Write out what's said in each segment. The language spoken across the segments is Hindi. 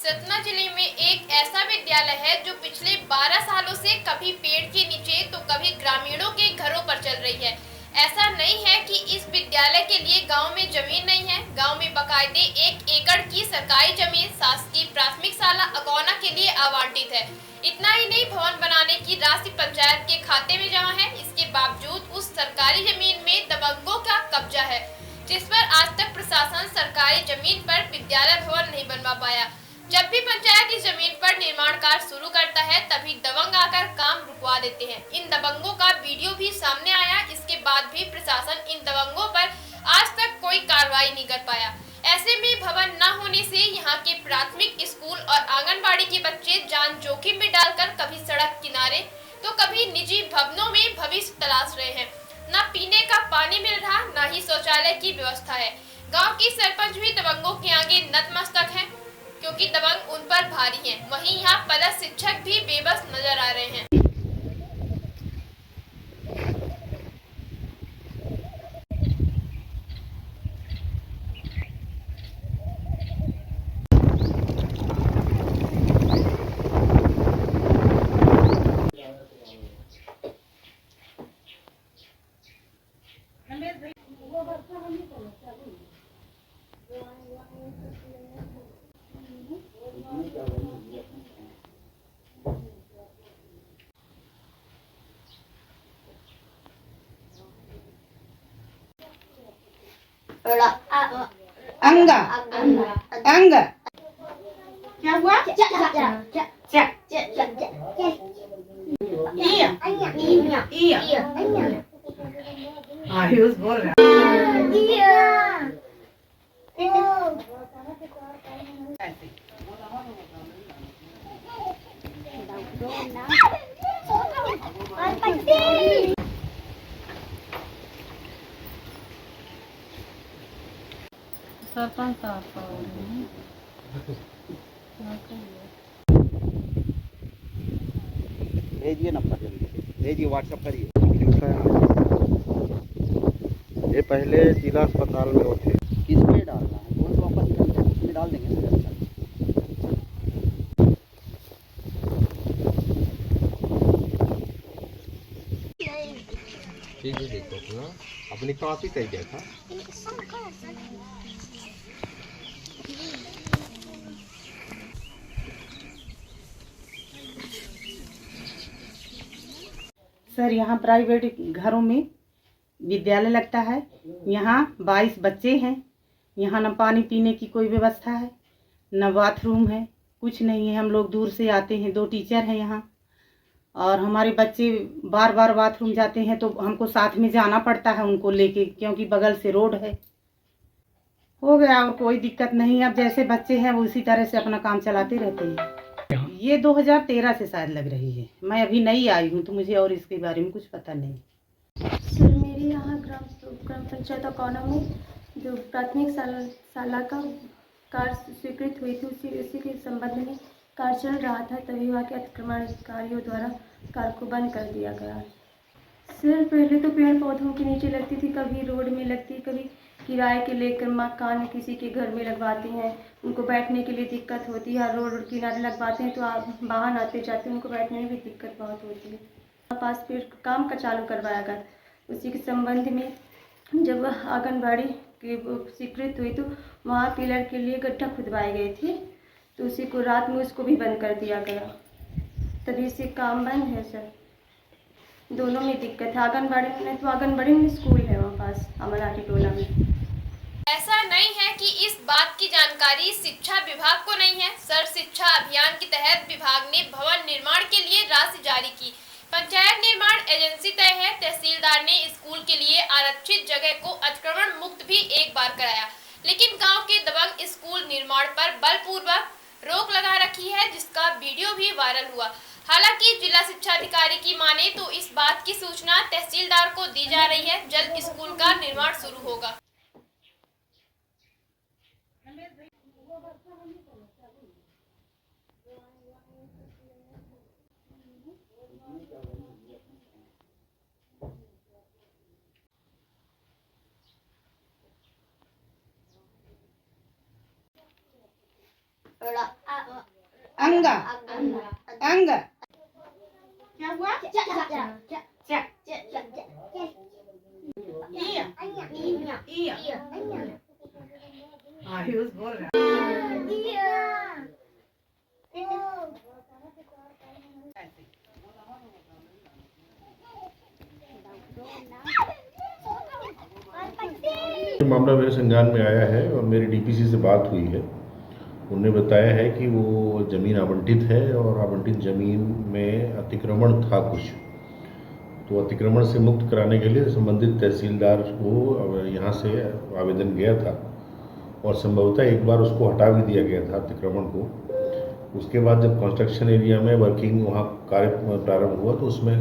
सतना जिले में एक ऐसा विद्यालय है जो पिछले 12 सालों से कभी पेड़ के नीचे तो कभी ग्रामीणों के घरों पर चल रही है। ऐसा नहीं है कि इस विद्यालय के लिए गांव में जमीन नहीं है। गांव में बकायदे 1 एकड़ की सरकारी जमीन शासकीय प्राथमिक शाला अगौना के लिए आवंटित है। इतना ही नहीं, भवन बनाने की राशि पंचायत के खाते में जमा है। इसके बावजूद उस सरकारी जमीन में दबंगों का कब्जा है, जिस पर आज तक प्रशासन सरकारी जमीन पर विद्यालय भवन नहीं बनवा पाया। जब भी पंचायत इस जमीन पर निर्माण कार्य शुरू करता है, तभी दबंग आकर काम रुकवा देते हैं। इन दबंगों का वीडियो भी सामने आया। इसके बाद भी प्रशासन इन दबंगों पर आज तक कोई कार्रवाई नहीं कर पाया। ऐसे में भवन न होने से यहाँ के प्राथमिक स्कूल और आंगनबाड़ी के बच्चे जान जोखिम में डालकर कभी सड़क किनारे तो कभी निजी भवनों में भविष्य तलाश रहे हैं। न पीने का पानी मिल रहा, न ही शौचालय की व्यवस्था है। गाँव की सरपंच भी दबंगों के आगे नतमस्तक है, क्योंकि दबंग उन पर भारी हैं। वहीं यहाँ पदस्थ शिक्षक भी बेबस नजर आ रहे हैं। अंग अंग क्या हुआ? आयुष बोल रहा सरपंच साहब भेजिए नंबर जल्दी भेजिए, व्हाट्सएप करिए। ये पहले जिला अस्पताल में वो थे। किस पे डालना है? कौन सा वापस निकलता है उसमें डाल देंगे सर। ठीक है, देखो ना अपनी कॉपी कही देखा। सर, यहाँ प्राइवेट घरों में विद्यालय लगता है। यहाँ 22 बच्चे हैं। यहाँ न पानी पीने की कोई व्यवस्था है, न बाथरूम है, कुछ नहीं है। हम लोग दूर से आते हैं, 2 टीचर हैं यहाँ, और हमारे बच्चे बार बार बाथरूम जाते हैं तो हमको साथ में जाना पड़ता है उनको लेके, क्योंकि बगल से रोड है। हो गया और कोई दिक्कत नहीं। अब जैसे बच्चे हैं वो उसी तरह से अपना काम चलाते रहते हैं। ये 2013 से शायद लग रही है। मैं अभी नई आई हूँ तो मुझे और इसके बारे में कुछ पता नहीं। सर, मेरे यहाँ ग्राम पंचायत अगौना में जो प्राथमिक शाला का कार्य स्वीकृत हुई थी, उसी के संबंध में कार्य चल रहा था, तभी वहाँ के अतिक्रमणकारियों द्वारा कार्य को बंद कर दिया गया। सर, पहले तो पेड़ पौधों के नीचे लगती थी, कभी रोड में लगती, कभी किराए के लेकर मकान में किसी के घर में लगवाते हैं। उनको बैठने के लिए दिक्कत होती है। रोड किनारे लगवाते हैं तो आप वाहन आते जाते हैं, उनको बैठने में भी दिक्कत बहुत होती है। पास पेड़ काम का चालू करवाया गया, उसी के संबंध में जब आंगनबाड़ी की स्वीकृत हुई तो वहाँ पिलर के लिए गड्ढा खुदवाए गए थे, तो उसी को रात में उसको भी बंद कर दिया गया। तभी से काम बंद है सर। दोनों में दिक्कत है। आंगनबाड़ी में स्कूल है वहाँ पास अमलाटी टोला में। ऐसा नहीं है कि इस बात की जानकारी शिक्षा विभाग को नहीं है। सर्व शिक्षा अभियान के तहत विभाग ने भवन निर्माण के लिए राशि जारी की। पंचायत निर्माण एजेंसी तय है। तहसीलदार ने स्कूल के लिए आरक्षित जगह को अतिक्रमण मुक्त भी एक बार कराया, लेकिन गांव के दबंग स्कूल निर्माण पर बलपूर्वक रोक लगा रखी है, जिसका वीडियो भी वायरल हुआ। हालांकि जिला शिक्षा अधिकारी की माने तो इस बात की सूचना तहसीलदार को दी जा रही है। जल्द स्कूल का निर्माण शुरू होगा। Hola. अंगा अंग क्या हुआ आयुष बोल रहा मामला मेरे संज्ञान में आया है और मेरी डीपीसी से बात हुई है। उन्होंने बताया है कि वो ज़मीन आवंटित है और आवंटित ज़मीन में अतिक्रमण था कुछ, तो अतिक्रमण से मुक्त कराने के लिए संबंधित तहसीलदार को यहाँ से आवेदन गया था और संभवतः एक बार उसको हटा भी दिया गया था अतिक्रमण को। उसके बाद जब कंस्ट्रक्शन एरिया में वर्किंग वहाँ कार्य प्रारंभ हुआ तो उसमें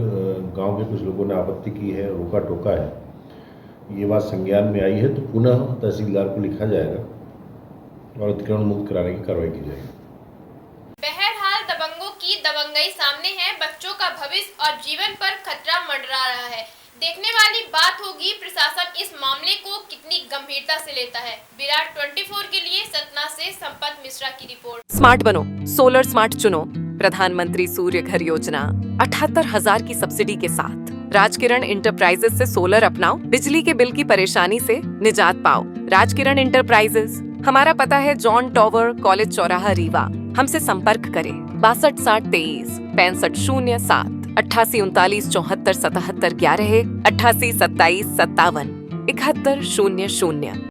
गांव के कुछ लोगों ने आपत्ति की है, रोका टोका है। ये बात संज्ञान में आई है तो पुनः तहसीलदार को लिखा जाएगा और अतिक्रमण मुक्त कराने की कार्रवाई की जाएगी। बहरहाल दबंगों की दबंगई सामने है, बच्चों का भविष्य और जीवन पर खतरा मंडरा रहा है। देखने वाली बात होगी प्रशासन इस मामले को कितनी गंभीरता से लेता है। विराट 24 के लिए सतना से संपत मिश्रा की रिपोर्ट। स्मार्ट बनो, सोलर स्मार्ट चुनो। प्रधानमंत्री सूर्य घर योजना 78,000 की सब्सिडी के साथ राजकिरण इंटरप्राइजेस से सोलर अपनाओ, बिजली के बिल की परेशानी से निजात पाओ। राजकिरण इंटरप्राइजेस, हमारा पता है जॉन टॉवर, कॉलेज चौराहा, रीवा। हमसे संपर्क करें 62 60 23 65 07 88 39 74 77 11 88 27 57 71 00।